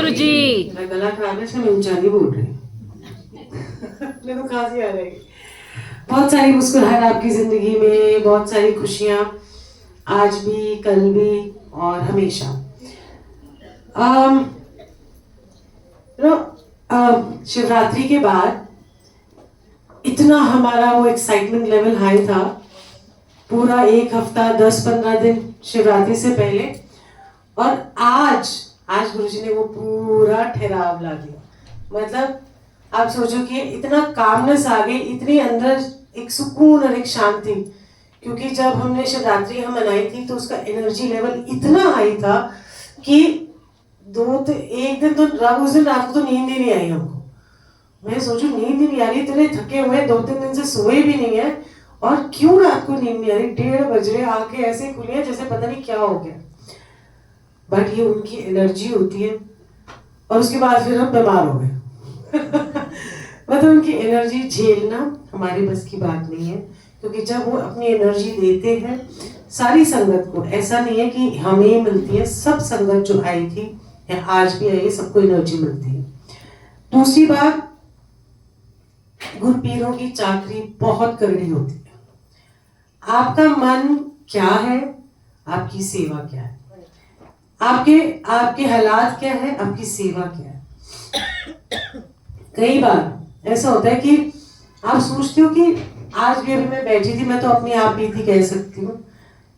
गुरुजी। मेरा गला खराब है इसलिए मैं ऊंचा नहीं बोल रही। मेरे को खांसी आ रही। बहुत सारी मुस्कुराहट आपकी जिंदगी में, बहुत सारी खुशियां, आज भी, कल भी और हमेशा। शिवरात्रि के बाद इतना हमारा वो एक्साइटमेंट लेवल हाई था, पूरा एक हफ्ता 10-15 दिन शिवरात्रि से पहले, और आज गुरुजी ने वो पूरा ठहराव ला दिया। मतलब आप सोचो कि इतना कामनेस आ गई, इतनी अंदर एक सुकून और एक शांति, क्योंकि जब हमने शिवरात्रि हम मनाई थी तो उसका एनर्जी लेवल इतना हाई था कि एक दिन तो उस दिन रात को तो नींद ही नहीं आई हमको। मैं सोचू नींद ही नहीं आ रही, इतने थके हुए, 2-3 दिन से सोए भी नहीं है, और क्यों रात को नींद नहीं आ रही, 1:30 बज रहे, आंखें ऐसे खुली है जैसे पता नहीं क्या हो गया। बट ये उनकी एनर्जी होती है, और उसके बाद फिर हम बीमार हो गए। मतलब उनकी एनर्जी झेलना हमारे बस की बात नहीं है, क्योंकि जब वो अपनी एनर्जी देते हैं सारी संगत को, ऐसा नहीं है कि हमें ही मिलती है, सब संगत जो आई थी या आज भी आई, सबको एनर्जी मिलती है। दूसरी बात, गुरपीरों की चाकरी बहुत करनी होती है। आपका मन क्या है, आपकी सेवा क्या है, आपके हालात क्या है, आपकी सेवा क्या है। कई बार ऐसा होता है कि आप सोचते हो कि आज भी अभी मैं बैठी थी, मैं तो अपनी आप बीती कह सकती हूँ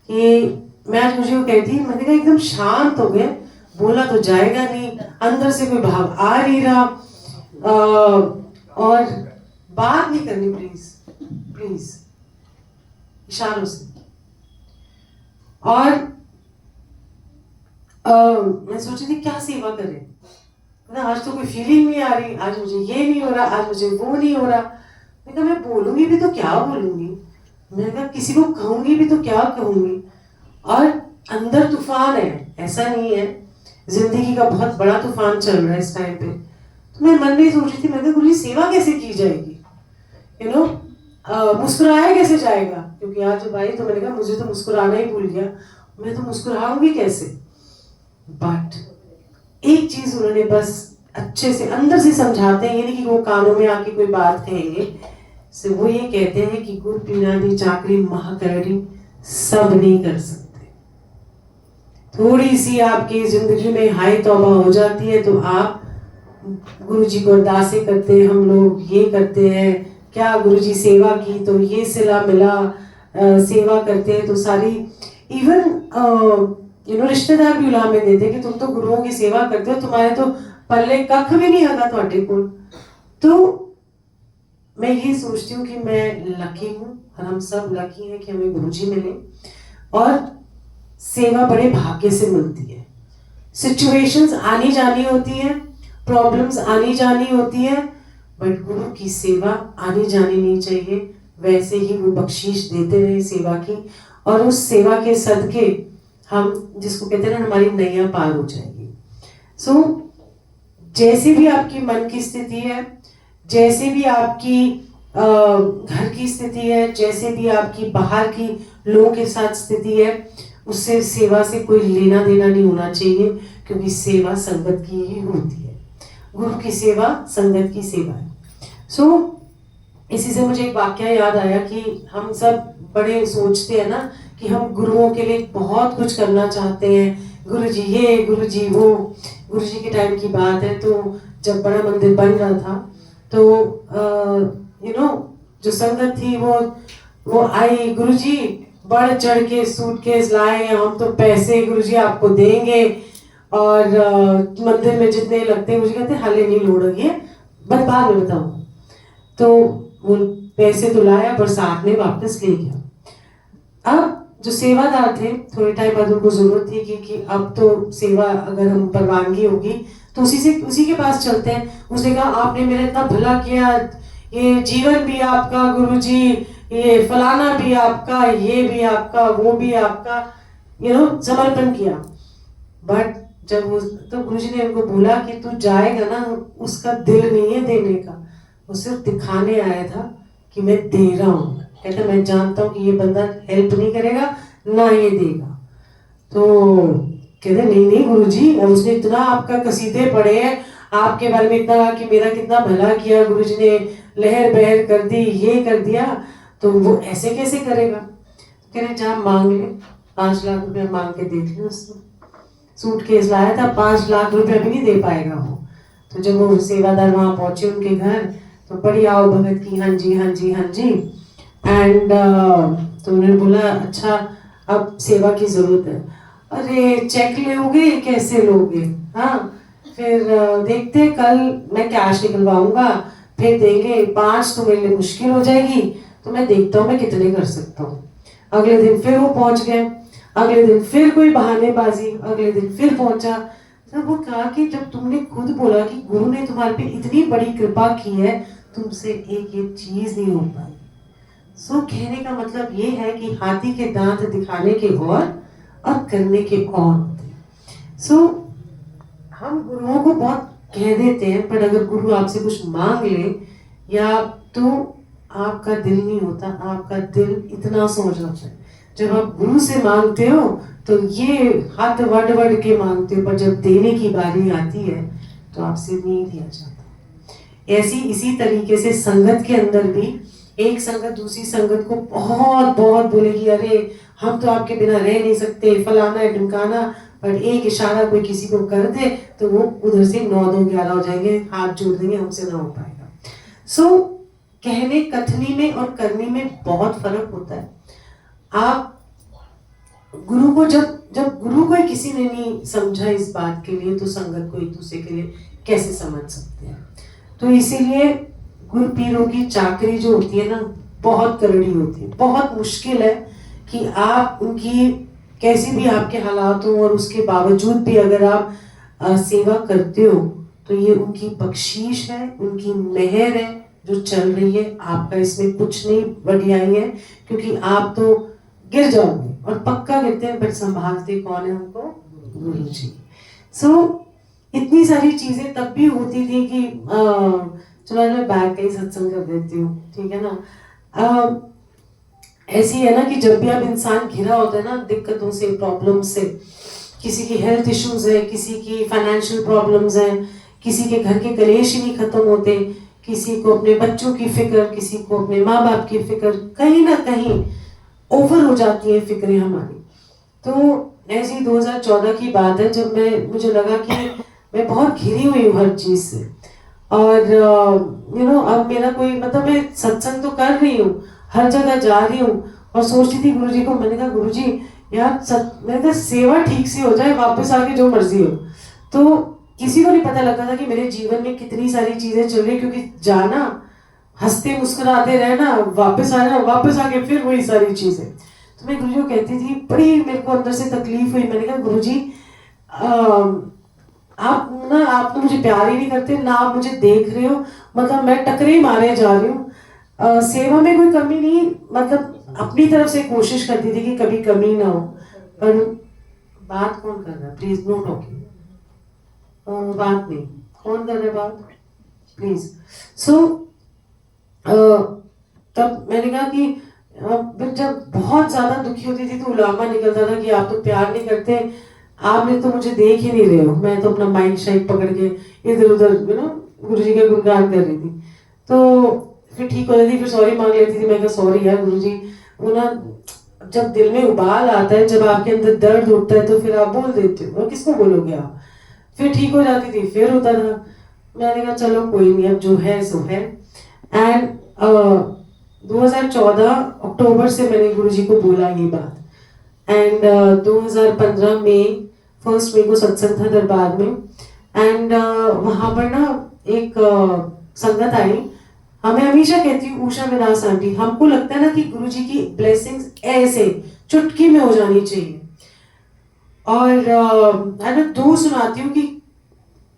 कि मैं आज मुझे वो कहती, मैंने कहा एकदम शांत हो गए, बोला तो जाएगा नहीं, अंदर से कोई भाव आ नहीं रहा, और बात नहीं करनी, प्लीज इशारों से। और मैं सोची थी क्या सेवा करें, मतलब आज तो कोई फीलिंग नहीं आ रही, आज मुझे ये नहीं हो रहा, आज मुझे वो नहीं हो रहा। मैं कहा मैं बोलूंगी भी तो क्या बोलूंगी, मैंने कहा किसी को कहूंगी भी तो क्या कहूंगी, और अंदर तूफान है, ऐसा नहीं है, जिंदगी का बहुत बड़ा तूफान चल रहा है इस टाइम पे। तो मैं मन में सोच रही थी, मैं गुरुजी सेवा कैसे की जाएगी, मुस्कुराया कैसे जाएगा, क्योंकि आज जब आई तो मैंने कहा मुझे तो मुस्कुराना ही भूल गया, मैं तो मुस्कुराऊंगी कैसे। बट एक चीज उन्होंने बस अच्छे से अंदर से समझाते हैं, ये नहीं कि वो कानों में आके कोई बात कहेंगे, से वो ये कहते हैं कि गुर पीनादी चाकरी महाकरणी सब नहीं कर सकते। थोड़ी सी आपकी जिंदगी में हाई तौबा हो जाती है तो आप गुरुजी को अरदासें करते हैं, हम लोग ये करते हैं, क्या गुरुजी सेवा की तो ये सिला मिला, सेवा करते हैं तो सारी, इवन रिश्तेदार भी उलामे देते कि तुम तो गुरुओं की सेवा करते हो, तुम्हारे तो पल्ले कख भी नहीं आगा ਤੁਹਾਡੇ ਕੋਲ। तो मैं ये सोचती हूँ कि मैं लकी हूँ, और हम सब लकी हैं कि हमें गुरुजी मिले, और सेवा बड़े भाग्य से मिलती है। सिचुएशंस आनी जानी होती है, प्रॉब्लम्स आनी जानी होती है, बट गुरु की सेवा आनी जानी नहीं चाहिए। वैसे ही वो बख्शीश देते रहे सेवा की, और उस सेवा के सदके हम जिसको कहते हैं ना, हमारी नैया पार हो जाएगी। सो जैसे भी आपकी मन की स्थिति है, जैसे भी आपकी घर की स्थिति है, जैसे भी आपकी बाहर की लोगों के साथ स्थिति है, उससे सेवा से कोई लेना देना नहीं होना चाहिए, क्योंकि सेवा संगत की ही होती है। गुरु की सेवा संगत की सेवा है। सो इसी से मुझे एक वाक्य याद आया कि हम सब बड़े सोचते हैं ना कि हम गुरुओं के लिए बहुत कुछ करना चाहते हैं, गुरुजी ये, गुरुजी वो। गुरुजी के टाइम की बात है, तो जब बड़ा मंदिर बन रहा था तो जो संगत थी वो आई, गुरुजी बढ़ चढ़ के सूटकेस लाए, हम तो पैसे गुरुजी आपको देंगे, और मंदिर में जितने लगते हैं, मुझे कहते हाले नहीं लोड़ेंगे, बस बाद में बताऊँ। तो वो पैसे तो लाया पर साथ में वापस ले गया। अब जो सेवादार थे, थोड़े टाइम बाद उनको जरूरत थी कि अब तो सेवा अगर हम परवानगी होगी तो उसी के पास चलते हैं। उसने कहा आपने मेरा इतना भला किया, ये जीवन भी आपका गुरुजी, ये फलाना भी आपका, ये भी आपका, वो भी आपका, समर्पण किया। बट जब वो तो गुरुजी ने उनको बोला कि तू जाएगा ना, उसका दिल नहीं है देने का, वो सिर्फ दिखाने आया था कि मैं दे रहा हूँ। कहता मैं जानता हूँ कि ये बंदा हेल्प नहीं करेगा ना ये देगा। तो कहते नहीं नहीं गुरुजी, उसने इतना आपका कसीदे पढ़े हैं, आपके बारे में इतना कि मेरा कितना भला किया, गुरुजी ने लहर बहर कर दी, ये कर दिया, तो वो ऐसे कैसे करेगा। कह रहे जा मांग ले, 5 लाख रुपया मांग के देख ले। उसने सूटकेस लाया था, 5 लाख रुपया भी नहीं दे पाएगा वो। तो जब वो सेवादार वहां पहुंचे उनके घर, तो बड़ी आओ भगत की, हाँ जी हाँ जी हाँ जी। एंड तो उन्होंने बोला अच्छा अब सेवा की जरूरत है। अरे चेक लोगे कैसे लोगे, हाँ फिर देखते कल मैं कैश निकलवाऊंगा, फिर देंगे, 5 तो मेरे लिए मुश्किल हो जाएगी, तो मैं देखता हूँ मैं कितने कर सकता हूँ। अगले दिन फिर वो पहुंच गए, अगले दिन फिर कोई बहानेबाजी, अगले दिन फिर पहुंचा। तब वो कहा कि जब तुमने खुद बोला कि गुरु ने तुम्हारे पे इतनी बड़ी कृपा की है, तुमसे एक चीज नहीं हो पाई। सो कहने का मतलब ये है कि हाथी के दांत दिखाने के और करने के और होते। सो हम गुरुओं को बहुत कह देते हैं, पर अगर गुरु आपसे कुछ मांग ले या तो आपका दिल नहीं होता, आपका दिल इतना सोच जाता है। जब आप गुरु से मांगते हो तो ये हाथ वड़ के मांगते हो, पर जब देने की बारी आती है तो आपसे नहीं दिया जाता। ऐसी इसी तरीके से संगत के अंदर भी एक संगत दूसरी संगत को बहुत बहुत बोलेगी, अरे हम तो आपके बिना रह नहीं सकते, फलाना है ढिमकाना, पर एक इशारा कोई किसी को कर दे तो वो उधर से 9 2 11 हो जाएंगे, हाथ जोड़ देंगे, हमसे ना हो पाएगा। सो कहने कथनी में और करने में बहुत फर्क होता है। आप गुरु को जब गुरु को किसी ने नहीं समझा इस बात के लिए, तो संगत को एक दूसरे के लिए कैसे समझ सकते हैं। तो इसीलिए गुरु पीरों की चाकरी जो होती है ना, बहुत करड़ी होती है, बहुत मुश्किल है कि आप उनकी कैसी भी आपके हालात हो और उसके बावजूद भी अगर आप सेवा करते हो तो ये उनकी बख्शीश है, उनकी मेहर है जो चल रही है। आपका इसमें कुछ नहीं बढ़ियाई है, क्योंकि आप तो गिर जाओगे और पक्का गिरते हैं, पर संभालते कौन है हमको? गुरु जी। सो इतनी सारी चीजें तब भी होती थी कि चलो मैं बैग का ही सत्संग कर देती हूँ, ठीक है ना। ऐसी है ना कि जब भी आप इंसान घिरा होता है ना दिक्कतों से, प्रॉब्लम से, किसी की हेल्थ इश्यूज है, किसी की फाइनेंशियल प्रॉब्लम्स है, किसी के घर के कलेश ही नहीं खत्म होते, किसी को अपने बच्चों की फिक्र, किसी को अपने माँ बाप की फिक्र, कहीं ना कहीं ओवर हो जाती है फिक्रें हमारी। तो ऐसी 2014 की बात है जब मुझे लगा कि मैं बहुत घिरी हुई हूँ हर चीज से, और अब मेरा कोई मतलब, मैं सत्संग तो कर रही हूँ, हर जगह जा रही हूँ, और सोच रही थी गुरुजी को, मैंने कहा गुरुजी यार मैंने कहा सेवा ठीक से हो जाए, वापस आके जो मर्जी हो। तो किसी को नहीं पता लगता था कि मेरे जीवन में कितनी सारी चीजें चल रही, क्योंकि जाना, हंसते मुस्कुराते रहना, वापस आना, वापस आके फिर वही सारी चीजें। तो मैं गुरुजी को कहती थी, बड़ी मेरे को अंदर से तकलीफ हुई। मैंने कहा गुरुजी आप तो मुझे प्यार ही नहीं करते ना, आप मुझे देख रहे हो, मतलब मैं टकरे ही मारे जा रही हूँ। सेवा में कोई कमी नहीं, मतलब अपनी तरफ से कोशिश करती थी कि कभी कमी ना हो, पर बात कौन कर रहा है? प्लीज नो टॉकिंग, बात नहीं, कौन कर रहा है बात, प्लीज। सो तब मैंने कहा कि जब बहुत ज्यादा दुखी होती थी तो उलामा निकलता था कि आप तो प्यार नहीं करते, आपने तो मुझे देख ही नहीं रहे हो। मैं तो अपना माइक शाइक पकड़ के इधर उधर गुरुजी का गुणगान कर रही थी। तो फिर ठीक हो जाती थी, फिर सॉरी मांग लेती थी। मैं कहा सॉरी यार गुरुजी, वो ना जब दिल में उबाल आता है, जब आपके अंदर दर्द उठता है तो फिर आप बोल देते हो, और किसको बोलोगे आप। फिर ठीक हो जाती थी, फिर होता था। मैंने कहा चलो कोई नहीं, अब जो है सो है। एंड 2014 अक्टूबर से मैंने गुरुजी को बोला ये बात, एंड 2015 में 1 मई को सत्संग था दरबार में, एंड वहां पर ना एक संगत आई। हमें हमेशा कहती हूँ उषा विलास आंटी, हमको लगता है ना कि गुरुजी की ब्लेसिंग्स ऐसे चुटकी में हो जानी चाहिए, और मैं दो सुनाती हूँ कि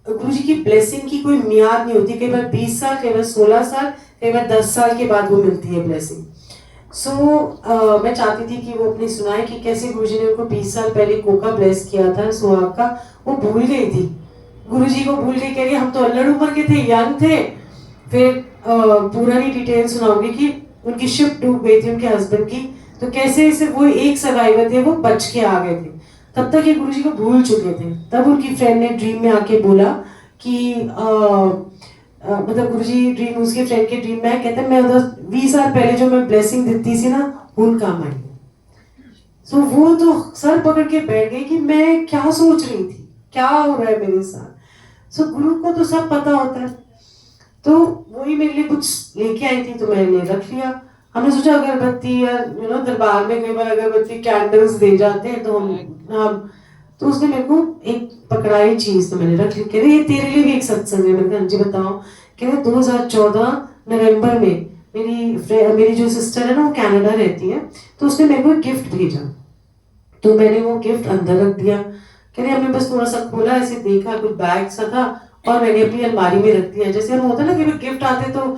गुरुजी की ब्लेसिंग की कोई मियाद नहीं होती। कई बार 20 साल, कई बार 16 साल, कई बार 10 साल के बाद वो मिलती है ब्लेसिंग। सो मैं चाहती थी कि वो अपनी सुनाए कि कैसे गुरुजी ने उनको 20 साल पहले कोका ब्लेस किया था सुहाग का। वो भूल गई थी, गुरुजी को भूल गई, कह रही हम तो अल्लड़ उम्र के थे, यंग थे। फिर पूरी डिटेल सुनाऊंगी कि उनकी शिप डूब गई थी उनके हस्बैंड की, तो कैसे सिर्फ वो एक सर्वाइवर थे, वो बच के आ गए थे। तब तक ये गुरुजी को भूल चुके थे। तब उनकी फ्रेंड ने ड्रीम में आके बोला कि मतलब गुरुजी ड्रीम, उसके फ्रेंड के ड्रीम में कहते हैं मैं उधर 20 साल पहले जो मैं ब्लेसिंग देती थी ना उन काम आई। सो वो तो सर पकड़ के बैठ गई कि मैं क्या सोच रही थी, क्या हो रहा है मेरे साथ। सो गुरु को तो सब पता होता है। तो वही मेरे लिए कुछ लेके आई थी तो मैंने रख लिया। हमने सोचा अगरबत्ती या दरबार में कई बार अगरबत्ती कैंडल्स दे जाते हैं तो हम तो उसने मेरे को एक पकड़ाई चीज तो मैंने रख ली। कह रहे ये तेरे लिए भी एक सत्संग है। मैंने कहा जी बताओ। कह रहे 2014 नवंबर में मेरी जो सिस्टर है ना वो कनाडा रहती है, तो उसने मेरे को एक गिफ्ट भेजा, तो मैंने वो गिफ्ट अंदर रख दिया। कह रहे हमने बस थोड़ा सा खोला, ऐसे देखा कुछ बैग सा था और मैंने अपनी अलमारी में रख दिया। जैसे हम होता है ना कि गिफ्ट आते तो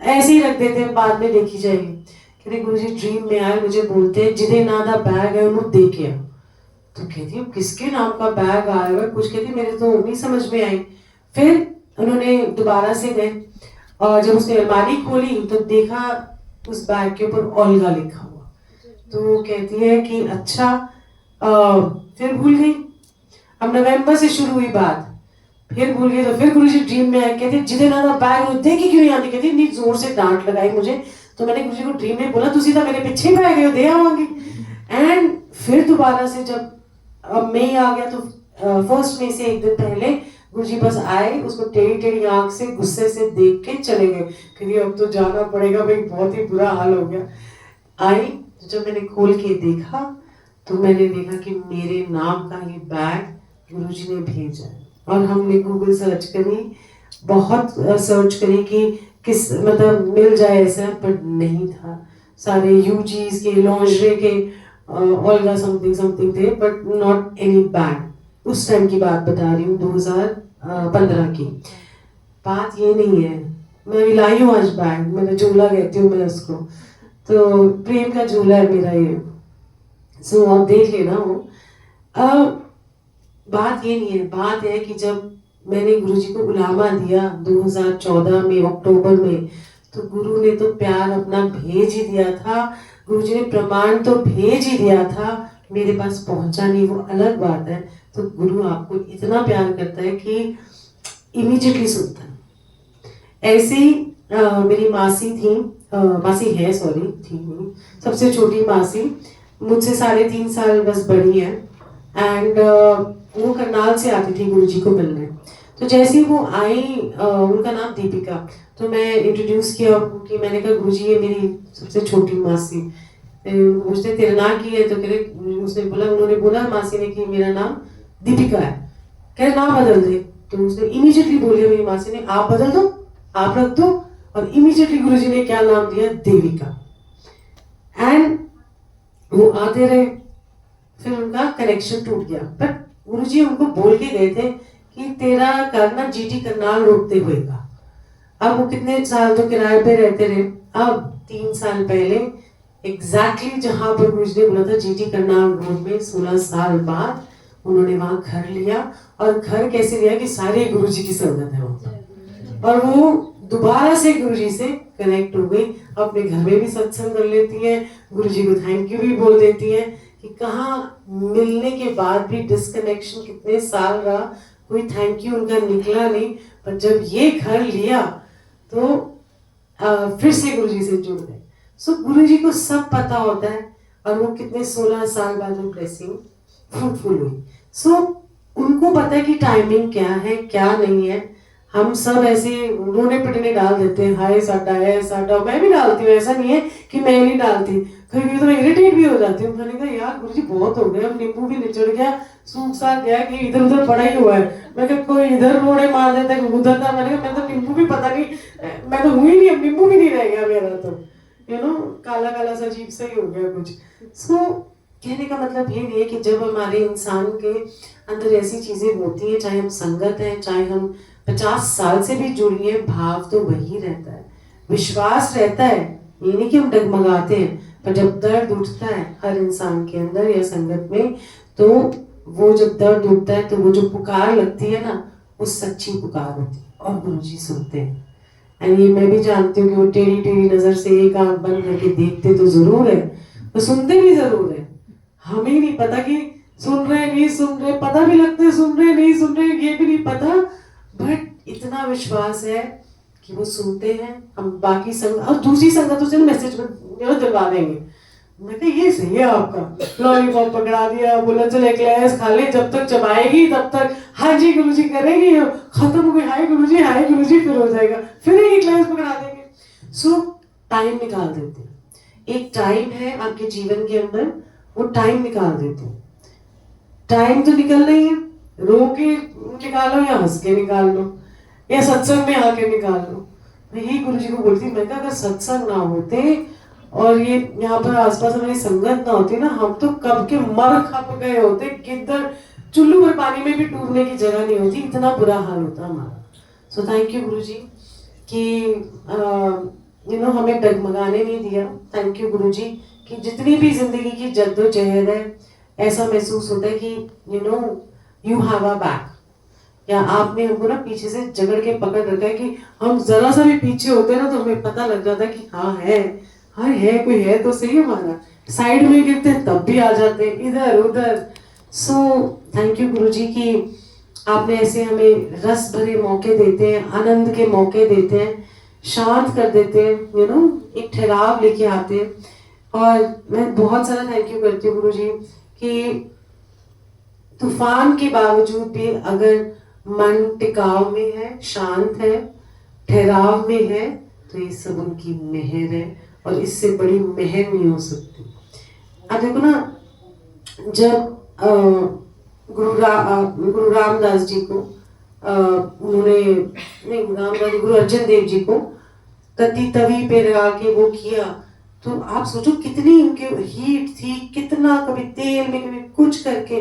ऐसे ही रख देते हैं, बाद में देखी जाएगी। कह रहे गुरुजी ड्रीम में आए, मुझे बोलते हैं जिदे ना दा बैग है उन्होंने दे के आओ। तो कहती किसके नाम का बैग आया हुआ, कुछ कहती मेरे तो नहीं समझ में आई। फिर उन्होंने दोबारा से गए और जब उसने अलमारी खोली तो देखा उस बैग के ऊपर ओल्गा लिखा हुआ। तो कहती है कि अच्छा, फिर भूल गई। अब नवंबर से शुरू हुई बात, फिर भूल गई। तो फिर गुरुजी ड्रीम में आए, कहते जिदे ना बैग देखी क्यों नहीं आती। कहती इतनी जोर से डांट लगाई मुझे। तो मैंने गुरुजी को ड्रीम में बोला तुसी तो मेरे पीछे ही गए हो, दे आवांगी। एंड फिर दोबारा से जब अब मई आ गया तो 1 मई से एक दिन पहले गुरुजी बस आए, उसको टेढ़ी टेढ़ी आंख से गुस्से से देख के चले गए। फिर अब तो जाना पड़ेगा भाई, बहुत ही बुरा हाल हो गया। आई तो जब मैंने खोल के देखा तो मैंने देखा कि मेरे नाम का ये बैग गुरुजी ने भेजा है। और हमने गूगल सर्च करी, बहुत सर्च करी कि किस मतलब मिल जाए ऐसा, पर नहीं था। सारे यूजीज के लॉन्जरे के ओल्गा समथिंग समथिंग थे, बट नॉट एनी बैग। उस टाइम की बात बता रही हूँ, 2015 की बात। ये नहीं है, मैं लाई हूँ आज बैग, मैंने झूला कहती हूँ मैं उसको, तो प्रेम का झूला है मेरा ये। सो आप देख लेना वो। बात ये नहीं है, बात है कि जब मैंने गुरुजी को उलामा दिया 2014 में अक्टूबर में, तो गुरु ने तो प्यार अपना भेज ही दिया था। गुरुजी ने प्रमाण तो भेज ही दिया था, मेरे पास पहुंचा नहीं वो अलग बात है। तो गुरु आपको इतना प्यार करता है कि इमीडिएटली सुनता है। ऐसे ही मेरी मासी थी, मासी है सॉरी, थी नहीं, सबसे छोटी मासी मुझसे 3.5 साल बस बड़ी है। एंड वो करनाल से आती थी गुरुजी को मिलने। तो जैसे ही वो आई, उनका नाम दीपिका, तो मैं इंट्रोड्यूस किया कि मैंने कहा गुरुजी ये मेरी सबसे छोटी मासी। उसने तेरा नाम की है, तो कह रहे उसने बोला, उन्होंने बोला मासी ने कि मेरा नाम दीपिका है। कह रहे नाम बदल दे। तो उसने इमीडिएटली बोलिया मेरी मासी ने, आप बदल दो, आप रख दो। और इमीडिएटली गुरुजी ने क्या नाम दिया, देविका। एंड वो आते रहे, फिर उनका कनेक्शन टूट गया। बट गुरुजी उनको बोल के गए थे कि तेरा करना जीटी करनाल रोड पे होएगा। अब वो कितने साल तो किराए पे रहते रहे। अब 3 साल पहले एग्जैक्टली जहां पर गुरुजी ने बोला था जीटी करनाल रोड में, 16 साल बाद उन्होंने वहां घर लिया। और घर कैसे लिया कि सारे गुरुजी की संगत है वहां, और वो दोबारा से गुरुजी से कनेक्ट हो गई। अपने घर में भी सत्संग कर लेती है, गुरुजी को थैंक यू भी बोल देती है। कि कहाँ मिलने के बाद भी डिस्कनेक्शन कितने साल रहा, कोई थैंक यू उनका निकला नहीं। पर जब ये घर लिया तो फिर से गुरुजी से जुड़ गए। सो गुरुजी को सब पता होता है, और वो कितने 16 साल बाद वो ब्लेसिंग फ्रूटफुल हुई। सो उनको पता है कि टाइमिंग क्या है क्या नहीं है। हम सब ऐसे रोने पिटने डाल देते हैं, हाय साडा है साडा, मैं भी डालती हूँ, ऐसा नहीं है कि मैं नहीं डालती। कभी कभी तो मैं इरिटेट भी हो जाती हूँ। मैंने कहा यार गुरुजी बहुत हो गया, अब नींबू भी निचड़ गया, सूख साख गया कि इधर उधर पड़ा ही हुआ है। मैं कहा कोई इधर रोड़े मार देता है उधर था। मैंने कहा मैं तो नींबू भी पता नहीं, मैं तो हुई नहीं, अब नींबू भी नहीं रह गया मेरा, तो काला काला सा अजीब सा ही हो गया कुछ। सो कहने का मतलब ये नहीं है कि जब हमारे इंसान के अंदर ऐसी चीजें होती हैं, चाहे हम संगत हैं, चाहे हम 50 साल से भी जुड़ी है, भाव तो वही रहता है, विश्वास रहता है। ये नहीं कि हम डगमगाते हैं, पर जब दर्द उठता है हर इंसान के अंदर या संगत में, तो वो जब दर्द उठता है तो वो जो पुकार लगती है ना, वो सच्ची पुकार होती है और गुरुजी सुनते हैं। एंड ये मैं भी जानती हूँ कि वो टेढ़ी टेढ़ी नजर से एक आंख बंद करके देखते तो जरूर है, वो सुनते भी जरूर है। हमें नहीं पता कि सुन रहे नहीं सुन रहे, पता भी लगता है सुन रहे नहीं सुन रहे, ये भी नहीं पता, बट इतना विश्वास है कि वो सुनते हैं। हम बाकी संग और दूसरी संगतों से मैसेज दिलवा देंगे। मैं कहा ये सही है आपका, लॉलीपॉप पकड़ा दिया, बोला चल एक ग्लास खा ले, जब तक चबाएगी तब तक हाँ जी गुरुजी करेगी, खत्म हो गई हाय गुरुजी फिर हो जाएगा, फिर एक ग्लास पकड़ा देंगे। सो टाइम निकाल देते हैं, एक टाइम है आपके जीवन के अंदर, वो टाइम निकाल देते हैं। टाइम तो निकलना ही है, रो के निकालो या हंस के निकाल लो या सत्संग में आके निकाल लो। मैं यही गुरुजी को बोलती, मैं कहा अगर सत्संग ना होते और ये यहाँ पर आसपास हमारी संगत ना होती ना, हम तो कब के मर खप गए होते, किधर चुल्लू भर पानी में भी डूबने की जगह नहीं होती, इतना बुरा हाल होता हमारा। सो थैंक यू गुरुजी कि हमें डगमगाने नहीं दिया। थैंक यू गुरुजी कि जितनी भी जिंदगी की जद्दोजहद है, ऐसा महसूस होता है कि यू हैव अ बैक, या आपने हमको ना पीछे से जगड़ के पकड़ रखा है कि हम जरा सा भी पीछे होते हैं ना तो हमें पता लग जाता है कि हाँ है कोई है तो सही हमारा, साइड में गिरते हैं तब भी आ जाते हैं इधर उधर। सो थैंक यू गुरुजी कि आपने ऐसे हमें रस भरे मौके देते हैं, आनंद के मौके देते हैं, शांत कर देते हैं, एक ठहराव लेके आते हैं। और मैं बहुत सारा थैंक यू करती हूँ गुरुजी कि तूफान के बावजूद भी अगर मन टिकाव में है, शांत है, ठहराव में है, तो ये सब उनकी मेहर है और इससे बड़ी मेहर नहीं हो सकती। अब देखो ना, जब गुरु रामदास जी को गुरु अर्जन देव जी को तती तवी पे लगा के वो किया, तो आप सोचो कितनी उनके हीट थी, कितना कभी तेल में कभी कुछ करके,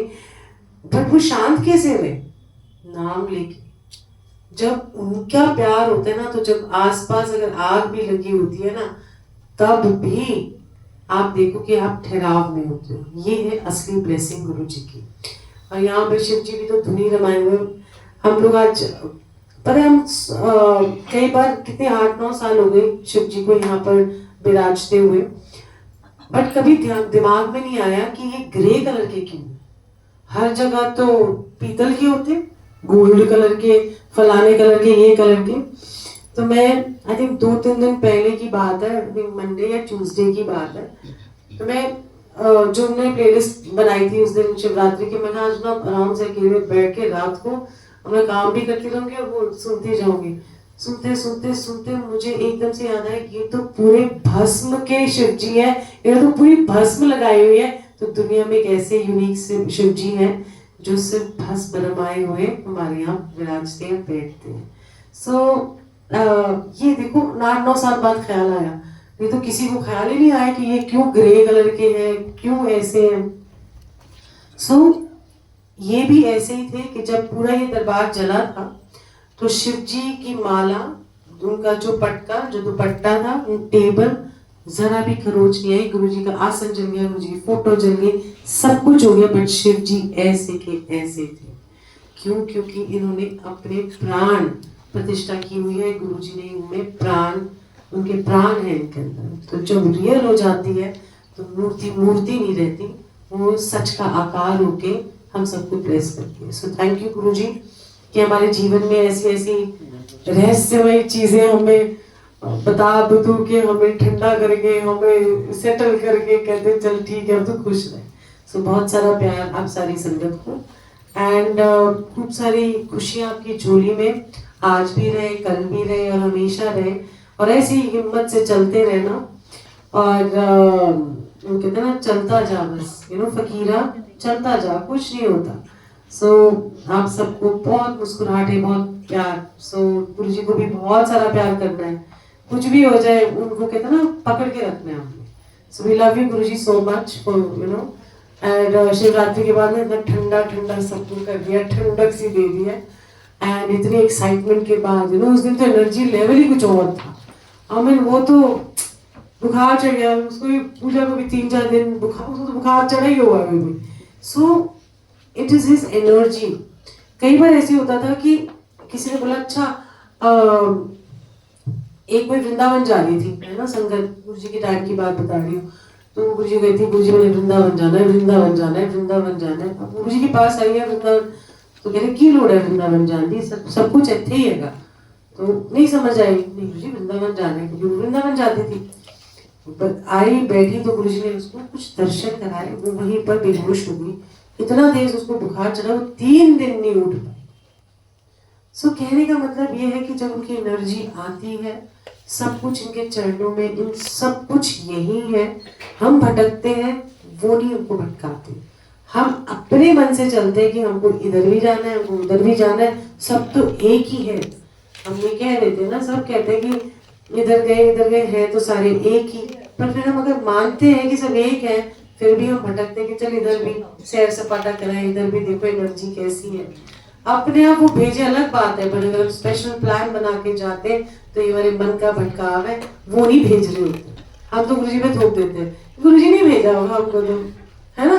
बट वो शांत कैसे हुए? नाम लेके। जब उनका प्यार होता है ना, तो जब आसपास अगर आग भी लगी होती है ना, तब भी आप देखो कि आप ठहराव में होते हो। ये है असली ब्लेसिंग गुरु जी की। और यहाँ पर शिव जी भी तो धुनी रमाए हुए। हम लोग आज पता है, हम कई बार कितने 8-9 साल हो गए शिव जी को यहाँ पर विराजते हुए, बट कभी दिमाग में नहीं आया कि ये ग्रे कलर के क्यों। हर जगह तो पीतल के होते, गोल्ड कलर के, फलाने कलर के, ये कलर के। तो मैं आई थिंक 2-3 दिन पहले की बात है, मंडे या ट्यूसडे की बात है, तो मैं जो हमने प्लेलिस्ट बनाई थी उस दिन शिवरात्रि की, मैंने आज ना आराम से अकेले बैठ के रात को अपना काम भी करती रहूंगी और वो सुनती जाऊंगी। सुनते सुनते सुनते मुझे एकदम से याद आया, ये तो पूरे भस्म के शिव जी है, ये तो पूरी भस्म लगाई हुई है। तो दुनिया में एक ऐसे यूनिक शिव जी हैं जो सिर्फ भस्म रमाए हुए हमारे यहाँ विराजते हैं, बैठते हैं। सो ये देखो 8-9 साल बाद ख्याल आया, नहीं तो किसी को ख्याल ही नहीं आया कि ये क्यों ग्रे कलर के हैं, क्यों ऐसे हैं। सो ये भी ऐसे ही थे कि जब पूरा ये दरबार जला था, तो शिव जी की माला, उनका जो पटका, जो दुपट्टा था, टेबल जरा भी खरोच नहीं आई, गुरु जी का आसन जल गया, गुरु जी की फोटो जल गई, सब कुछ हो गया, बट शिव जी ऐसे के ऐसे थे। क्यों? क्योंकि इन्होंने अपने प्राण प्रतिष्ठा की हुई है। गुरु जी ने उनमें प्राण, उनके प्राण है इनके अंदर। तो जब रियल हो जाती है तो मूर्ति नहीं रहती, वो सच का आकार होके हम सबको ब्लेस करती है। सो थैंक यू गुरु जी कि हमारे जीवन में ऐसी ऐसी रहस्यमय चीजें हमें बता बतू के, हमें ठंडा करके, हमें सेटल करके कहते चल ठीक है अब तो खुश रहे। सो बहुत सारा प्यार आप सारी संगत को, एंड खूब सारी खुशियाँ आपकी झोली में आज भी रहे, कल भी रहे और हमेशा रहे, और ऐसी हिम्मत से चलते रहना। और कहते हैं ना, चलता जा बस, फकीरा चलता जा, कुछ नहीं होता। सो आप सबको बहुत मुस्कुराहट है, बहुत प्यार। सो गुरु जी को भी बहुत सारा प्यार करना है, कुछ भी हो जाए उनको कहते हैं ना पकड़ के रखना है आपने। So we love you Guru ji so much for and Shivratri के बाद में इतना ठंडा ठंडा सब कुछ कर दिया, ठंडक सी दे दी है, एंड इतनी एक्साइटमेंट के बाद उस दिन तो एनर्जी लेवल ही कुछ और था। वो तो बुखार चढ़ गया उसको भी, पूजा को भी 3-4 दिन बुखार, उसको तो बुखार चढ़ा ही हुआ अभी भी। So it is his energy. कई बार ऐसे होता था कि किसी ने बोला अच्छा एक कोई वृंदावन जा रही थी, है ना, संगत, गुरु जी के टाइम की बात बता रही हूँ, तो गुरु जी कहती गुरु जी मैंने वृंदावन जाना है, वृंदावन जाना है, वृंदावन जाना है। अब गुरु जी के पास आई है वृंदावन, तो कह रहे की लोड़ है वृंदावन जान दी, सब कुछ ਇੱਥੇ ही हैगा। तो नहीं समझ आई, नहीं गुरु जी वृंदावन जाना है, क्योंकि वृंदावन जाती थी। पर आई बैठी तो गुरु जी ने उसको कुछ दर्शन कराए, वो वहीं पर बेहोश हो गई। इतना तेज उसको बुखार चढ़ा, वो 3 दिन नहीं उठ पाई। सो कहने का मतलब ये है कि जब उनकी एनर्जी आती है, सब कुछ इनके चरणों में, इन सब कुछ यही है। हम भटकते हैं, वो नहीं उनको भटकाते। हम अपने मन से चलते हैं कि हमको इधर भी जाना है, हमको उधर भी जाना है, सब तो एक ही है। हम ये कह देते हैं ना, सब कहते हैं कि इधर गए हैं तो सारे एक ही। पर फिर हम अगर मानते हैं कि सब एक है, फिर भी हम भटकते हैं कि चल इधर भी सैर सपाटा कराएं, इधर भी देखो एनर्जी कैसी है। अपने आप वो भेजे अलग बात है, पर अगर हम स्पेशल प्लान बना के जाते हैं तो ये हमारे मन का भटकाव है, वो नहीं भेज रहे होते। हम तो गुरुजी पे थोप देते हैं, गुरुजी ने भेजा होगा हमको, तो है ना,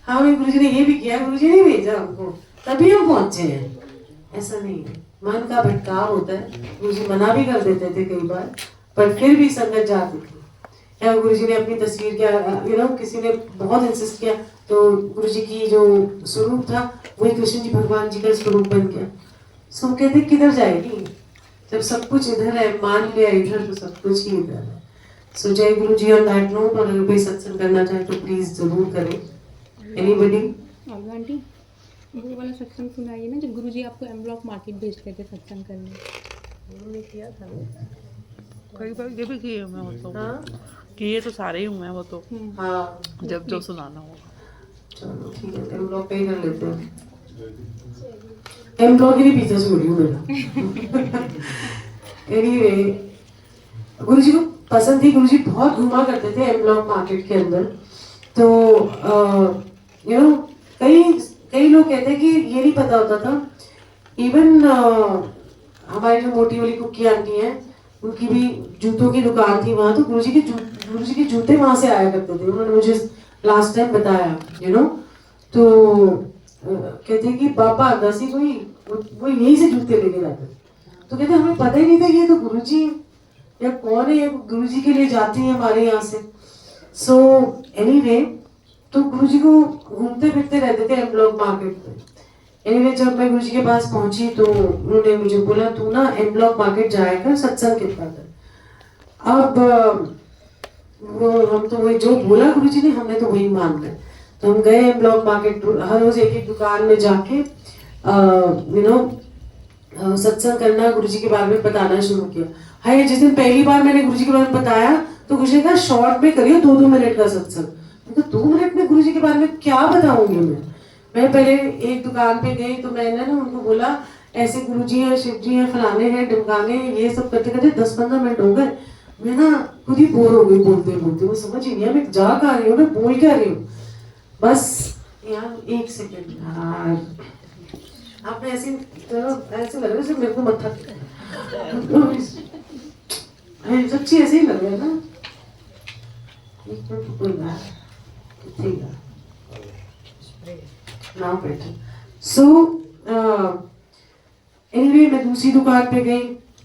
हमें गुरुजी ने ये भी किया, गुरुजी ने भेजा हमको, तभी हम पहुंचे हैं। ऐसा नहीं है, मन का भटकाव होता है। गुरुजी मना भी कर देते थे कई बार, पर फिर भी संगत जाती थी। या गुरुजी ने अपनी तस्वीर क्या किसी ने बहुत इंसिस्ट किया, तो गुरुजी की जो स्वरूप था वही कृष्ण जी भगवान जी का स्वरूप बन गया। सो कहते किधर जाएगी, जब सब कुछ इधर है, मान लिया इधर, तो सब कुछ ही इधर है। सो जय गुरु जी ऑन दैट नोट। और अगर कोई सत्संग करना चाहे तो प्लीज जरूर करें। एनीबॉडी? आंटी वो वाला सत्संग सुनाइए ना, जब गुरुजी आपको एम ब्लॉक मार्केट भेजते थे सत्संग करने। उन्होंने किया था कई बार ये भी किए हुए हैं वो तो। हाँ किए तो सारे ही हुए हैं वो तो। हाँ, जब जो सुनाना होगा। चलो ठीक है, एम ब्लॉक पे ही कर लेते हैं। एम ब्लॉक ही पीछे छोड़ी हूँ मेरा। एनीवे, गुरुजी को पसंद थी, गुरुजी बहुत घुमा करते थे एम ब्लॉक मार्केट के अंदर। तो कई लोग कहते हैं कि ये नहीं पता होता था। इवन हमारी जो मोटी वाली कुकी आंटी है, उनकी भी जूतों की दुकान थी वहाँ, तो गुरुजी के जूते वहाँ से आया करते थे। उन्होंने मुझे लास्ट टाइम बताया तो कहते कि बाबा दासी वो यहीं से जूते लेके जाते। तो कहते हमें पता ही नहीं था कि ये तो गुरुजी या कौन है, ये गुरुजी के लिए जाती है हमारे यहाँ से। सो एनीवे, तो गुरुजी को घूमते फिरते रहते थे एम ब्लॉक मार्केट में। एनीवे, जब मैं गुरुजी के पास पहुंची तो उन्होंने मुझे बोला तू ना एम ब्लॉक मार्केट जाया कर, सत्संग कितना कर। अब वो हम तो वही जो बोला गुरुजी ने, हमने तो वही मान लिया। तो हम गए एम ब्लॉक मार्केट, हर रोज एक दुकान में जाके सत्संग करना, गुरुजी के बारे में बताना शुरू किया। हाय, जिस दिन पहली बार मैंने गुरुजी के बारे में बताया तो गुरुजी ने कहा शॉर्ट में करियो 2-2 मिनट का सत्संग। तो 2 मिनट में गुरुजी के बारे में क्या बताऊंगी मैं पहले एक दुकान पे गई तो मैंने ना उनको बोला ऐसे गुरुजी हैं, शिव जी हैं, फलाने हैं, ढमकाने, ये सब करते करते 10-15 मिनट हो गए। मैं ना खुद ही बोर हो गई बोलते बोलते, मैं समझ ही नहीं मैं जा कहाँ रही हूँ, मैं बोल क्या रही हूँ। बस यार 1 सेकेंड यार, आपने ऐसे लग रहा है मेरे को मत्था सच्ची ऐसे ही लग रहा है ना। एनीवे, मैं दूसरी दुकान पे गई,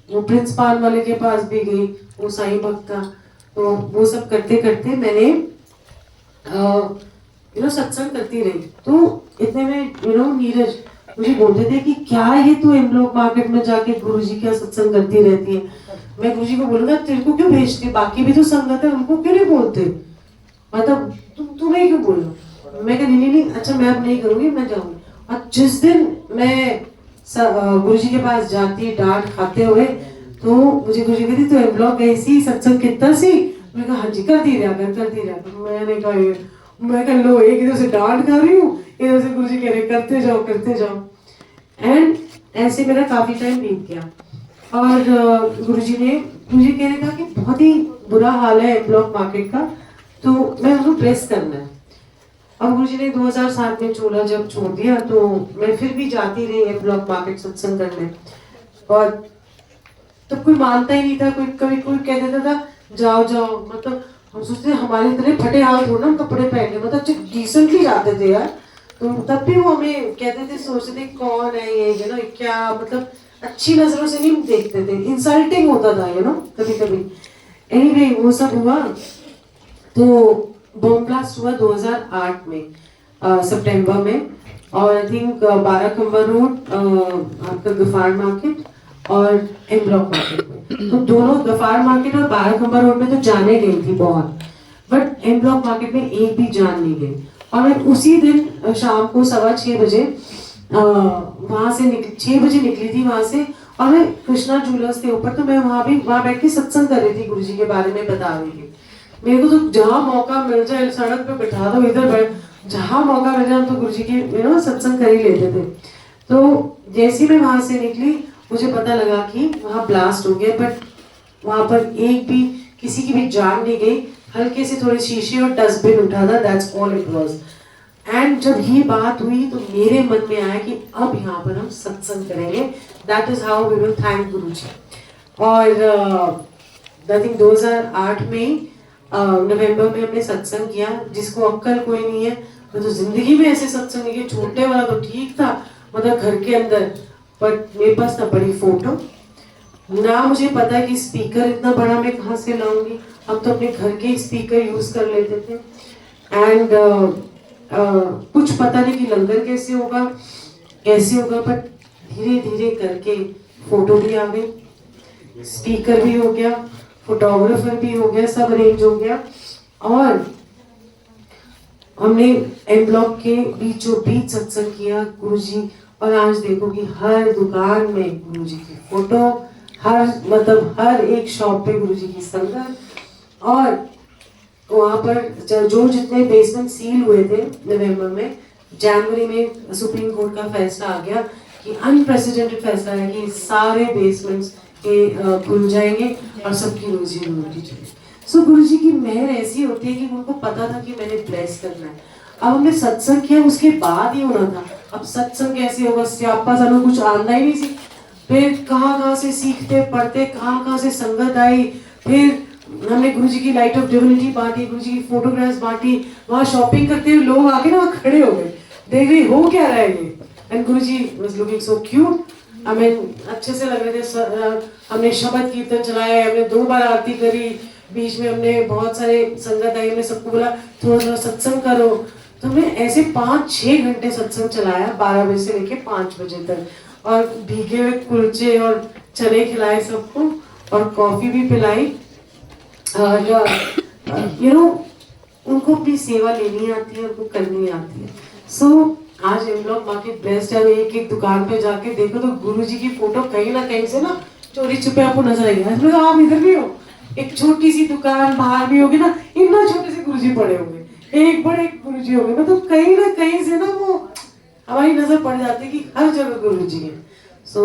वो प्रिंस पान वाले के पास भी गई, वो साईं भक्त था। तो वो सब करते करते मैंने सत्संग करती रही। तो इतने में नीरज मुझे बोलते थे कि क्या ये तू एम ब्लॉक मार्केट में जाके गुरुजी का सत्संग करती रहती है। मैं गुरुजी को बोलूंगा तेरे को क्यों भेजती, बाकी भी तो संगत है, उनको क्यों नहीं बोलते, मतलब तुम्हें क्यों बोलना। मैं कहा नहीं, अच्छा मैं अब नहीं करूंगी, मैं जाऊंगी। और जिस दिन मैं गुरुजी के पास जाती डांट खाते हुए, तो मुझे गुरुजी कहती तो एम ब्लॉक गई सी, सत्संग कितना सी। मैंने कहा हाँ जी, करती रहा कर। मैं कहा लो, एक इधर से डांट खा रही हूँ, इधर से गुरुजी कह रहे करते जाओ। एंड ऐसे मेरा काफी टाइम बीत गया। और गुरुजी ने मुझे कहने कहा कि बहुत ही बुरा हाल है एम ब्लॉक मार्केट का, तो मैं उसको प्रेस करना है। और गुरुजी ने 2007 में चोला जब छोड़ दिया, तो मैं फिर भी जाती रही एम ब्लॉक मार्केट सत्संग करने। और तब कोई मानता ही नहीं था, कोई कह देता था जाओ, मतलब हम सोचते हमारे इतने फटे हाल थोड़ा ना कपड़े पहने, मतलब डिसेंटली जाते थे यार। तो तब भी वो हमें कहते थे, सोचते थे कौन है ये क्या, मतलब अच्छी नजरों से नहीं देखते थे, इंसल्टिंग होता था कभी कभी। एनीवे, वो सब हुआ तो बॉम्ब ब्लास्ट हुआ 2008 में सितंबर में, और आई थिंक 12 खंबा रोड, आपका गफार मार्केट और एम ब्लॉक मार्केट में। तो दोनों गफार मार्केट और 12 खंबा रोड में तो जाने गई थी बहुत, बट एम ब्लॉक मार्केट में एक भी जान नहीं गई। और मैं उसी दिन शाम को 6:15 बजे वहां से 6 बजे निकली थी वहां से, और मैं कृष्णा ज्वेलर्स के ऊपर, तो मैं वहां बैठ के सत्संग कर रही थी, गुरुजी के बारे में बता रही थी। मेरे को तो जहाँ मौका मिल जाए सड़क पे बिठा दो, इधर बैठ, जहाँ मौका मिल जाए हम तो गुरुजी की सत्संग कर ही लेते थे। तो जैसे मैं वहां से निकली मुझे पता लगा कि वहां ब्लास्ट हो गया, बट वहां पर एक भी किसी की भी जान नहीं गई, हल्के से थोड़े शीशे और डस्टबिन उठा था, that's all it was. And जब ये बात हुई तो मेरे मन में आया कि अब यहाँ पर हम सत्संग करेंगे, that is how we will thank Guruji. और आई थिंक 2008 में नवंबर में हमने सत्संग किया, जिसको अक्कल कोई नहीं है, मैं तो जिंदगी में ऐसे सत्संग नहीं किया। छोटे वाला तो ठीक था, मतलब घर के अंदर, बट मेरे पास ना बड़ी फोटो, ना मुझे पता है कि स्पीकर इतना बड़ा मैं कहाँ से लाऊंगी। हम तो अपने घर के स्पीकर यूज कर लेते थे। एंड कुछ पता नहीं कि लंगर कैसे होगा, बट धीरे धीरे करके फोटो भी आ गई, स्पीकर भी हो गया, फोटोग्राफर भी हो गया, सब अरेंज हो गया। और हमने एम ब्लॉक के बीचों बीच सत्संग किया गुरुजी। और आज देखो कि हर दुकान में गुरुजी की फोटो, हर एक शॉप पे गुरुजी की संगत। और वहाँ पर जो जितने बेसमेंट सील हुए थे नवंबर में, जनवरी में सुप्रीम कोर्ट का फैसला आ गया कि अनप्रेसिडेंटेड फैसला है कि सारे बेसमेंट्स के खुल जाएंगे और सबकी रोजी रोटी चलेगी। सो गुरुजी की मेहर ऐसी होती है कि उनको पता था कि मैंने ब्लेस करना है। अब हमने सत्संग किया, उसके बाद ही होना था। अब सत्संग कैसे होगा, स्यापा सानू कुछ आना ही नहीं सी। फिर कहाँ से सीखते पढ़ते, कहाँ से संगत आई। फिर हमने गुरुजी की लाइट ऑफ डिविनिटी बांटी, गुरुजी की फोटोग्राफ्स बांटी। वहाँ शॉपिंग करते हुए लोग आके ना वहाँ खड़े हो गए, देख रही हो क्या रहा है ये। And Guruji was looking so cute, हमें अच्छे से लग रहे थे। हमने शब्द कीर्तन चलाया, हमने 2 बार आरती करी, बीच में हमने बहुत सारे संगत आई, हमने सबको बोला थोड़ा सत्संग करो। तो हमने ऐसे 5-6 घंटे सत्संग चलाया, 12 बजे से लेके 5 बजे तक। और भीगे हुए कुलचे और चने खिलाए सबको, और कॉफी भी पिलाई। उनको अपनी सेवा लेनी आती है, उनको करनी आती है। सो आज एम ब्लॉक मार्केट बेस्ट है। एक एक दुकान पे जाके देखो तो गुरुजी की फोटो कहीं ना कहीं से ना चोरी छुपे आपको नजर आएगी। आप इधर भी हो, एक छोटी सी दुकान बाहर भी होगी ना, इतना छोटे से गुरुजी पड़े होंगे, एक बड़े गुरुजी होंगे, मतलब कहीं ना कहीं से ना वो हमारी नजर पड़ जाती है कि हर जगह गुरुजी है। सो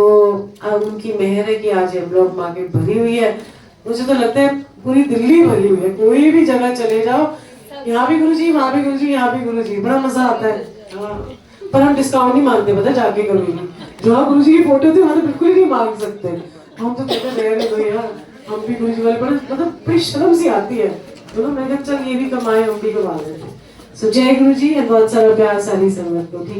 अब उनकी मेहर है कि आज एम ब्लॉक मार्केट भरी हुई है। मुझे तो लगता है पूरी दिल्ली भरी हुई है, कोई भी जगह चले जाओ, यहाँ भी गुरुजी, वहाँ भी गुरुजी, यहाँ भी गुरुजी, बड़ा मजा आता है। पर हम डिस्काउंट नहीं मांगते, पता जाके कभी भी। जहाँ गुरुजी की फोटो थी वहाँ तो बिल्कुल ही नहीं मांग सकते। हम तो कहते रहने दो यार, हम भी गुरुजी वाले, बड़ा मतलब बड़ी शर्म सी आती है। तो मैं कहा चल ये भी कमाए, हम भी कमा लेते। सो जय गुरुजी, बहुत सारा प्यार सारी संगत को। ठीक है।